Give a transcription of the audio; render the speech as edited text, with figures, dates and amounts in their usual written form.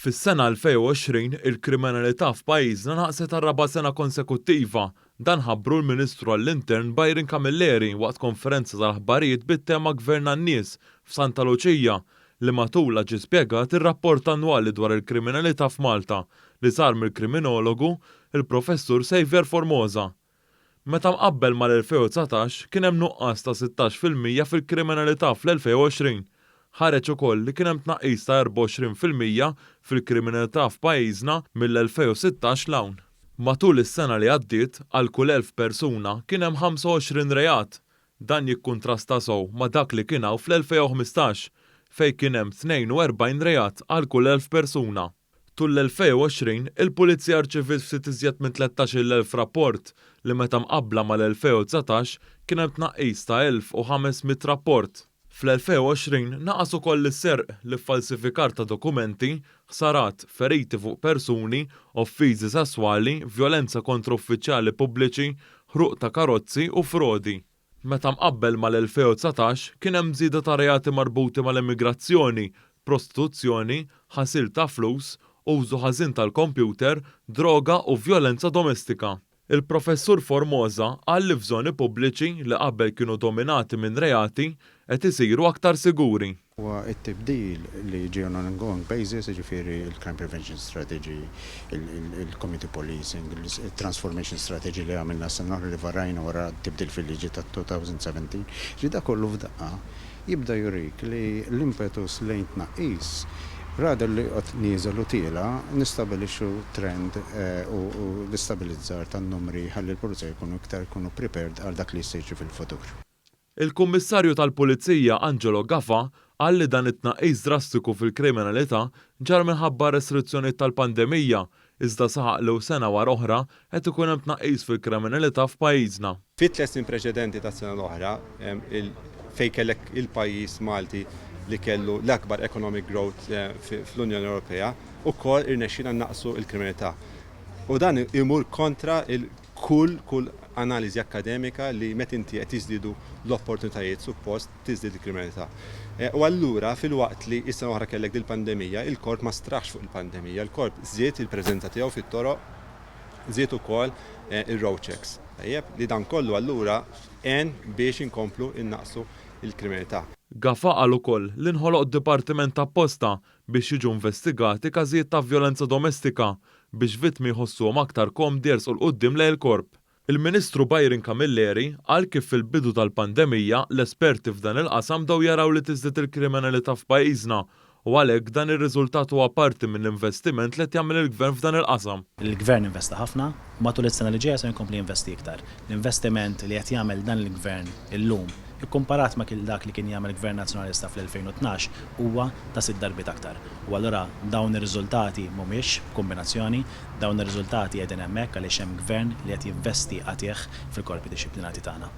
Fis-sena 2020 il-kriminalità f'pajjiżna naqset għar-raba' sena konsekuttiva. Dan ħabbru l-Ministru għall-Intern Byron Camilleri waqt konferenza tal-aħbarijiet bit-tema Gvern għan-nies f'Santa Luċija li matula ġie spjegat ir-rapport annwali dwar il-kriminalità f'Malta li sar mill-kriminologu il-Professur Xavier Formosa. Meta mqabbel mal-2019 kien hemm nuqqas ta' 16% fil-kriminalità fl-2020. Ħareġ ukoll li kien hemm tnaqqis ta' 24% fil-kriminalità f'pajjiżna mill-2016 l-hawn. Matul is-sena li għaddiet għal kull 1000 persuna kien hemm 25 reat. Dan jikkuntrasta sew ma' dak li kien hawn fl-2015 fejn kien hemm 42 reat għal kull 1000 persuna. Tul l-2020 il-Pulizija rċeviet ftit iżjed minn 13,000 rapport li meta mqabbla mal-2019 kien hemm tnaqqis ta' 1500 rapport. Fl-2020 naqas ukoll is-serq li falsifikar ta' dokumenti, ħsarat, feriti fuq persuni, offiżi sesswali, vjolenza kontra uffiċjali pubbliċi, ħruq ta' karozzi u frodi. Meta mqabbel mal-2019 kien hemm żieda ta' reati marbuti mal-immigrazzjoni, prostituzzjoni, ħasil ta' flus, użu ħażin tal-kompjuter, droga u vjolenza domestika. Il-Professur Formosa qal li f'żoni pubbliċi li qabel kienu dominati minn reati qed isiru aktar siguri. Huwa t-tibdil li ġie on an ongoing basis, jiġifieri il-Crime Prevention Strategy, il-Community Policing, il-Transformation Strategy li għamilna s-sena li varajna wara tibdil fil-liġi ta' 2017, ġida kollu f'daqqa jibda jurik li l-impetus lejn tnaqqis rada li qed nieżel u tiela nistabilixxu trend u l-istabilizzar tan-numri ħalli l-pulizija jkunu prepared għal dak li jsiru fil-futur. Il-Kummissarju tal-Pulizija Angelo Gaffa qal li dan it-tnaqqis drastiku fil-kriminalità ġar minħabba restrizzjonijiet tal-pandemija iżda saħaq li sena wara oħra qed ikun hemm tnaqqis fil-kriminalità f'pajjiżna. Fit-3 snin preċedenti tas-sena l-oħra fejn kellek il-pajjiż Malti li kellu l-akbar economic growth fl-Unjoni Ewropea ukoll irnexxina naqsu l-kriminalità. U dan imur kontra kull analiżi akademika li meta inti qed tiżdiedu l-opportunitajiet suppost tiżdied il-kriminalità. U allura fil-waqt li issa oħra kellek dil-pandemija, il-korp ma straħx fuq il-pandemija, il-korp żied il-preżenza tiegħu fit-toroq, żied ukoll ir-road checks. Li dan kollu allura biex inkomplu innaqsu il-kriminalità. Gaffa qal ukoll li nħoloq dipartiment apposta biex jiġu investigati każijiet ta' vjolenza domestika biex vittmi jħossuhom aktar komdi jersqu l-quddiem lejn il-korp. Il-Ministru Byron Camilleri qal kif fil-bidu tal-pandemija l-esperti f'dan il-qasam dew jaraw li tiżdied il-kriminalità f'pajjiżna u għalhekk dan ir-riżultat huwa parti mill-investiment li qed jagħmel il-Gvern f'dan il-qasam. Il-Gvern investa ħafna, matul is-sena li ġejja se nkompli investi iktar. L-investiment li qed jagħmel dan il-Gvern illum ikkomparat ma' dak li kien jagħmel il-Gvern Nazzjonalista fl-2012 huwa ta' 6 darbiet aktar. U allura dawn ir-riżultati mhumiex kombinazzjoni, dawn ir-riżultati qegħdin hemmhekk għaliex hemm gvern li qed jinvesti għatih fil-korpi dixxiplinati tagħna.